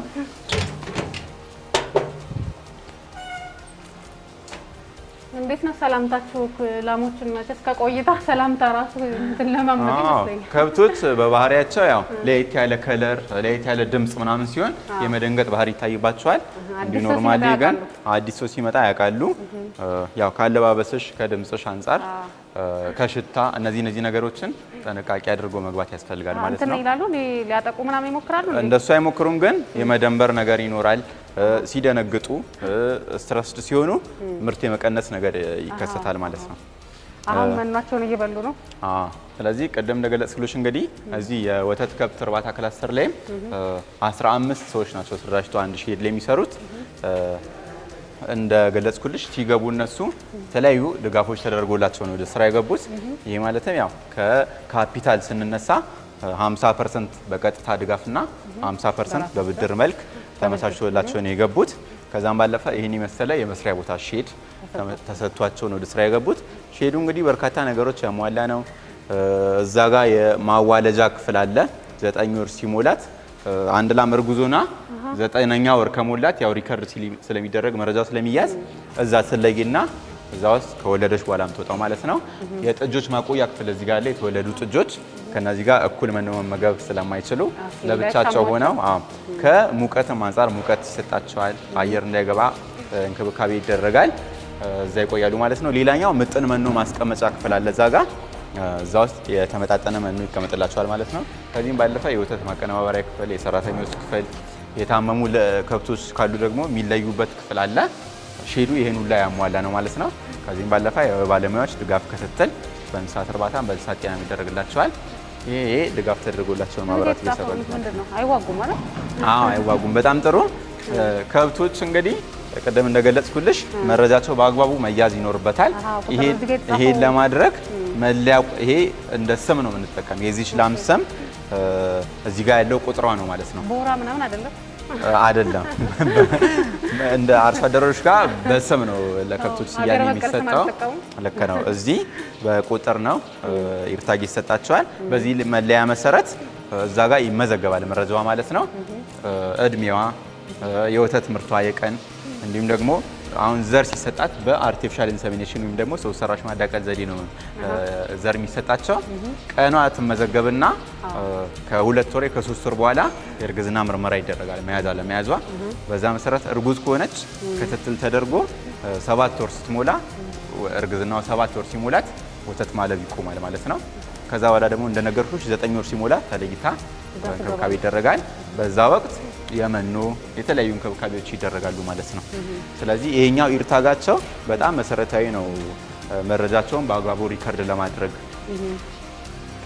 እንዴት ነው ሰላምታችሁ? ላሞችን መቼስ ከቆይታ ሰላምታ ራሱ እንትን ለማምጣት ይመስለኛል። ከብቶች በባህሪያቸው ያው ለየት ያለ ከለር፣ ለየት ያለ ድምጽ ምናምን ሲሆን የመደንገጥ ባህሪ ይታይባቸዋል። እንዲህ ኖርማሊ ግን አዲስ ሰው ሲመጣ ያውቃሉ። ያው ካለባበስሽ፣ ከድምጽሽ አንጻር ከሽታ እነዚህ ነገሮችን ጥንቃቄ አድርጎ መግባት ያስፈልጋል ማለት ነው። ይላሉ ሊያጠቁ ምናምን ይሞክራሉ። እንደሱ አይሞክሩም፣ ግን የመደንበር ነገር ይኖራል። ሲደነግጡ ስትረስድ ሲሆኑ ምርት የመቀነስ ነገር ይከሰታል ማለት ነው። አሁን መኗቸውን እየበሉ ነው። ስለዚህ ቅድም እንደገለጽኩልሽ እንግዲህ እዚህ የወተት ከብት እርባታ ክላስተር ላይም 15 ሰዎች ናቸው ተደራጅተው አንድ ሼድ ላይ የሚሰሩት። እንደገለጽኩልሽ ሲገቡ እነሱ የተለያዩ ድጋፎች ተደርጎላቸው ነው ወደ ስራ የገቡት። ይሄ ማለትም ያው ከካፒታል ስንነሳ 50% በቀጥታ ድጋፍና 50% በብድር መልክ ተመቻችቶላቸው ነው የገቡት። ከዛም ባለፈ ይህን የመሰለ የመስሪያ ቦታ ሼድ ተሰጥቷቸው ነው ወደ ስራ የገቡት። ሼዱ እንግዲህ በርካታ ነገሮች ያሟላ ነው። እዛ ጋር የማዋለጃ ክፍል አለ። 9 ወር ሲሞላት አንድ ላም እርጉዞና 9ኛ ወር ከሞላት ያው ሪከርድ ስለሚደረግ መረጃው ስለሚያዝ እዛ ስለይና እዛ ውስጥ ከወለደች በኋላ የምትወጣው ማለት ነው። የጥጆች ማቆያ ክፍል እዚህ ጋር አለ። የተወለዱ ጥጆች ከነዚህ ጋር እኩል መኖ መመገብ ስለማይችሉ ለብቻቸው ሆነው ከሙቀትም አንጻር ሙቀት ይሰጣቸዋል። አየር እንዳይገባ እንክብካቤ ይደረጋል። እዛ ይቆያሉ ማለት ነው። ሌላኛው ምጥን መኖ ማስቀመጫ ክፍል አለ እዛ ጋር። እዛ ውስጥ የተመጣጠነ መኖ ይቀመጥላቸዋል ማለት ነው። ከዚህም ባለፈ የወተት ማቀነባበሪያ ክፍል፣ የሰራተኞች ክፍል፣ የታመሙ ከብቶች ካሉ ደግሞ የሚለዩበት ክፍል አለ። ሼዱ ይሄን ሁላ ያሟላ ነው ማለት ነው። ከዚህም ባለፈ የባለሙያዎች ድጋፍ ክትትል በእንስሳት እርባታ በእንስሳት ጤና ይደረግላቸዋል። ይሄ ድጋፍ ተደርጎላቸው ማብራት እየሰሩ ነው። አይዋጉም ማለት? አዎ አይዋጉም። በጣም ጥሩ። ከብቶች እንግዲህ ቅድም እንደገለጽኩልሽ መረጃቸው በአግባቡ መያዝ ይኖርበታል። ይሄን ለማድረግ መለያው ይሄ እንደ ስም ነው የምንጠቀም። የዚህች ላም ስም እዚህ ጋር ያለው ቁጥሯ ነው ማለት ነው። ቦራ ምናምን አይደለም አይደለም። እንደ አርሶ አደሮች ጋር በስም ነው ለከብቶች ስያሜ የሚሰጠው። ልክ ነው። እዚህ በቁጥር ነው ኢርታግ ይሰጣቸዋል። በዚህ መለያ መሰረት እዛ ጋር ይመዘገባል መረጃዋ ማለት ነው። እድሜዋ፣ የወተት ምርቷ የቀን እንዲሁም ደግሞ አሁን ዘር ሲሰጣት በአርቲፊሻል ኢንሰሚኔሽን ወይም ደግሞ ሰው ሰራሽ ማዳቀል ዘዴ ነው ዘር የሚሰጣቸው። ቀኗ ትመዘገብና ከ2 ወር ከ3 ወር በኋላ የእርግዝና ምርመራ ይደረጋል መያዟ ለመያዟ። በዛ መሰረት እርጉዝ ከሆነች ክትትል ተደርጎ 7 ወር ስትሞላ እርግዝናው 7 ወር ሲሞላት ወተት ማለብ ይቆማል ማለት ነው። ከዛ በኋላ ደግሞ እንደነገርኩሽ 9 ወር ሲሞላ ተለይታ እንክብካቤ ይደረጋል። በዛ ወቅት የመኖ የተለያዩ እንክብካቤዎች ይደረጋሉ ማለት ነው። ስለዚህ ይሄኛው ኢርታጋቸው በጣም መሰረታዊ ነው፣ መረጃቸውን በአግባቡ ሪከርድ ለማድረግ።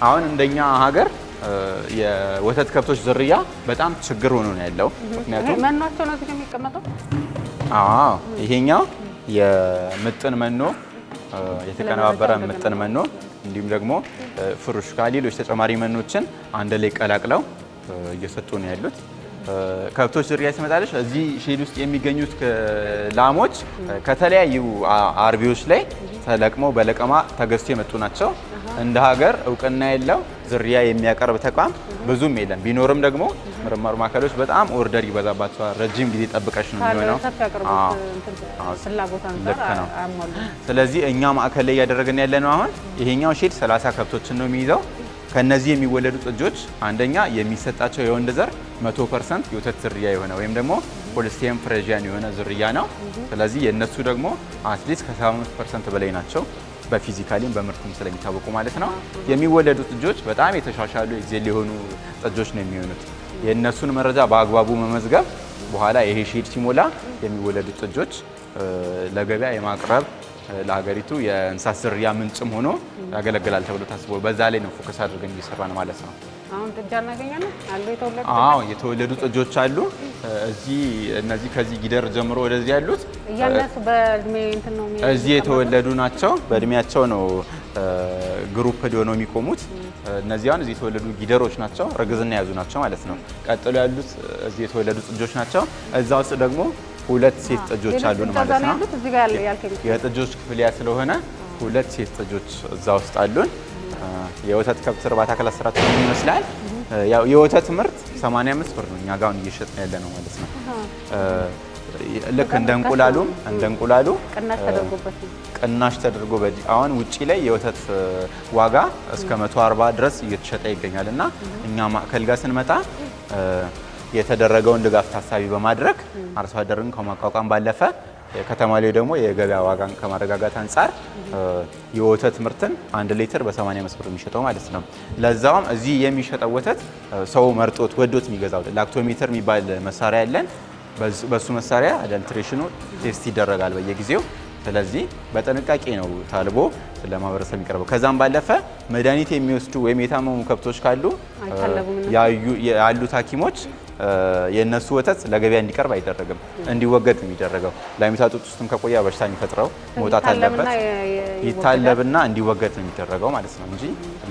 አሁን እንደኛ ሀገር የወተት ከብቶች ዝርያ በጣም ችግር ሆኖ ነው ያለው። ምክንያቱም መኗቸው ነው የሚቀመጠው። አዎ ይሄኛው የምጥን መኖ፣ የተቀነባበረ ምጥን መኖ እንዲሁም ደግሞ ፍሩሽካ፣ ሌሎች ተጨማሪ መኖችን አንድ ላይ ቀላቅለው እየሰጡ ነው ያሉት። ከብቶች ዝርያ ሲመጣለሽ እዚህ ሼድ ውስጥ የሚገኙት ላሞች ከተለያዩ አርቢዎች ላይ ተለቅመው በለቀማ ተገዝቶ የመጡ ናቸው። እንደ ሀገር እውቅና የለው ዝርያ የሚያቀርብ ተቋም ብዙም የለም። ቢኖርም ደግሞ ምርመራ ማዕከሎች በጣም ኦርደር ይበዛባቸዋል። ረጅም ጊዜ ጠብቀሽ ነው የሚሆነው። ልክ ነው። ስለዚህ እኛ ማዕከል ላይ እያደረግን ያለ ነው አሁን ይሄኛው ሼድ 30 ከብቶችን ነው የሚይዘው። ከነዚህ የሚወለዱ ጥጆች አንደኛ የሚሰጣቸው የወንድ ዘር 100% የወተት ዝርያ የሆነ ወይም ደግሞ ሆልስቴን ፍሬዥያን የሆነ ዝርያ ነው። ስለዚህ የነሱ ደግሞ አትሊስት ከ75% በላይ ናቸው። በፊዚካሊም በምርቱም ስለሚታወቁ ማለት ነው። የሚወለዱ ጥጆች በጣም የተሻሻሉ ኤግዜል የሆኑ ጥጆች ነው የሚሆኑት። የእነሱን መረጃ በአግባቡ መመዝገብ በኋላ ይሄ ሼድ ሲሞላ የሚወለዱ ጥጆች ለገበያ የማቅረብ ለሀገሪቱ የእንስሳት ዝርያ ምንጭም ሆኖ ያገለግላል ተብሎ ታስቦ በዛ ላይ ነው ፎከስ አድርገን እየሰራን ማለት ነው። አሁን ጥጃ እናገኛለን አሉ የተወለዱ? አዎ የተወለዱ ጥጆች አሉ። እዚህ እነዚህ ከዚህ ጊደር ጀምሮ ወደዚህ ያሉት እያነሱ በእድሜ እንትን ነው እዚህ የተወለዱ ናቸው። በእድሜያቸው ነው ግሩፕ ሆነው የሚቆሙት። እነዚህ አሁን እዚህ የተወለዱ ጊደሮች ናቸው፣ እርግዝና የያዙ ናቸው ማለት ነው። ቀጥሎ ያሉት እዚህ የተወለዱ ጥጆች ናቸው። እዛ ውስጥ ደግሞ 2 ሴት ጥጆች አሉን ማለት ነው። የጥጆች ክፍልያ ስለሆነ 2 ሴት ጥጆች እዛ ውስጥ አሉን። የወተት ከብት እርባታ ክላስተራችን ይመስላል። ያው የወተት ምርት 85 ብር ነው እኛ ጋር አሁን እየሸጥን ያለ ነው ማለት ነው። ልክ እንደ እንቁላሉ ቅናሽ ተደርጎ አሁን ውጪ ላይ የወተት ዋጋ እስከ 140 ድረስ እየተሸጠ ይገኛል እና እኛ ማዕከል ጋር ስንመጣ የተደረገውን ድጋፍ ታሳቢ በማድረግ አርሶ አደርን ከማቋቋም ባለፈ ከተማ ላይ ደግሞ የገበያ ዋጋን ከማረጋጋት አንጻር የወተት ምርትን 1 ሊትር በ85 ብር የሚሸጠው ማለት ነው። ለዛውም እዚህ የሚሸጠው ወተት ሰው መርጦት ወዶት የሚገዛው ላክቶሜትር የሚባል መሳሪያ ያለን፣ በሱ መሳሪያ አዳልትሬሽኑ ቴስት ይደረጋል በየጊዜው። ስለዚህ በጥንቃቄ ነው ታልቦ ለማህበረሰብ የሚቀርበው። ከዛም ባለፈ መድኃኒት የሚወስዱ ወይም የታመሙ ከብቶች ካሉ ያሉት ሐኪሞች የነሱ ወተት ለገበያ እንዲቀርብ አይደረግም፣ እንዲወገድ ነው የሚደረገው። ላሚቷ ጡት ውስጥም ከቆያ በሽታ የሚፈጥረው መውጣት አለበት፣ ይታለብና እንዲወገድ ነው የሚደረገው ማለት ነው እንጂ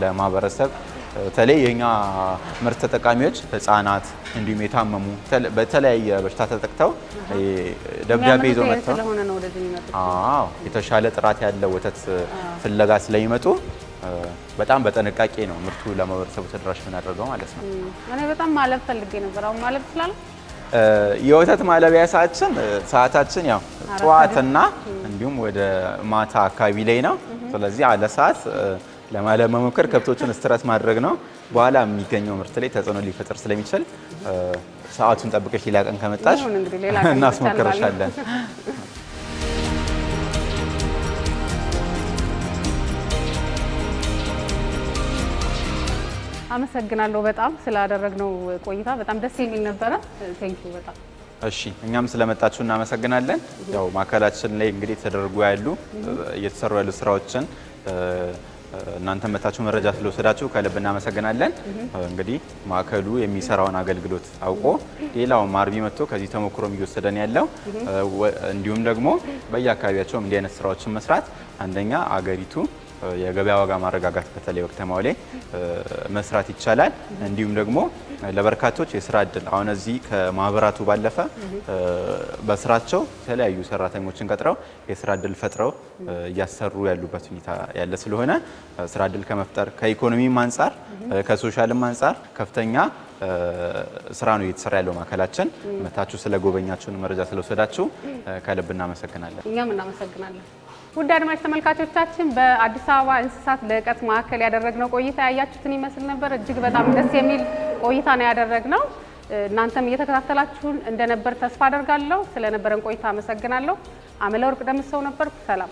ለማህበረሰብ በተለይ የኛ ምርት ተጠቃሚዎች ህፃናት እንዲሁም የታመሙ በተለያየ በሽታ ተጠቅተው ደብዳቤ ይዘው መጥተው የተሻለ ጥራት ያለው ወተት ፍለጋ ስለሚመጡ በጣም በጥንቃቄ ነው ምርቱ ለማህበረሰቡ ተደራሽ የምናደርገው ማለት ነው። እኔ በጣም ማለብ ፈልጌ ነበር። አሁን ማለብ ይችላል? የወተት ማለቢያ ሰዓታችን ያው ጠዋትና እንዲሁም ወደ ማታ አካባቢ ላይ ነው። ስለዚህ አለ ሰዓት ለማለብ መሞከር ከብቶችን ስትረስ ማድረግ ነው። በኋላ የሚገኘው ምርት ላይ ተጽዕኖ ሊፈጥር ስለሚችል ሰዓቱን ጠብቀሽ ሌላ ቀን ከመጣሽ እናስሞክርሻለን። አመሰግናለሁ በጣም ስላደረግነው ቆይታ በጣም ደስ የሚል ነበረ። ቴንኪው በጣም። እሺ እኛም ስለመጣችሁ እናመሰግናለን። ያው ማዕከላችን ላይ እንግዲህ ተደርጎ ያሉ እየተሰሩ ያሉ ስራዎችን እናንተ መታችሁ መረጃ ስለወሰዳችሁ ከልብ እናመሰግናለን። እንግዲህ ማዕከሉ የሚሰራውን አገልግሎት አውቆ ሌላው አርቢ መጥቶ ከዚህ ተሞክሮ እየወሰደን ያለው እንዲሁም ደግሞ በየአካባቢያቸው እንዲህ አይነት ስራዎችን መስራት አንደኛ አገሪቱ የገበያ ዋጋ ማረጋጋት በተለይ ወቅታማው ላይ መስራት ይቻላል። እንዲሁም ደግሞ ለበርካቶች የስራ እድል አሁን እዚህ ከማህበራቱ ባለፈ በስራቸው የተለያዩ ሰራተኞችን ቀጥረው የስራ እድል ፈጥረው እያሰሩ ያሉበት ሁኔታ ያለ ስለሆነ ስራ እድል ከመፍጠር ከኢኮኖሚም አንጻር ከሶሻልም አንጻር ከፍተኛ ስራ ነው እየተሰራ ያለው ማዕከላችን። መታችሁ ስለጎበኛችሁን መረጃ ስለወሰዳችሁ ከልብ እናመሰግናለን። እኛም እናመሰግናለን። ውድ አድማጭ ተመልካቾቻችን በአዲስ አበባ እንስሳት ልዕቀት ማዕከል ያደረግነው ቆይታ ያያችሁትን ይመስል ነበር። እጅግ በጣም ደስ የሚል ቆይታ ነው ያደረግነው። እናንተም እየተከታተላችሁን እንደነበር ተስፋ አደርጋለሁ። ስለነበረን ቆይታ አመሰግናለሁ። አመለወርቅ ደምሰው ነበርኩ። ሰላም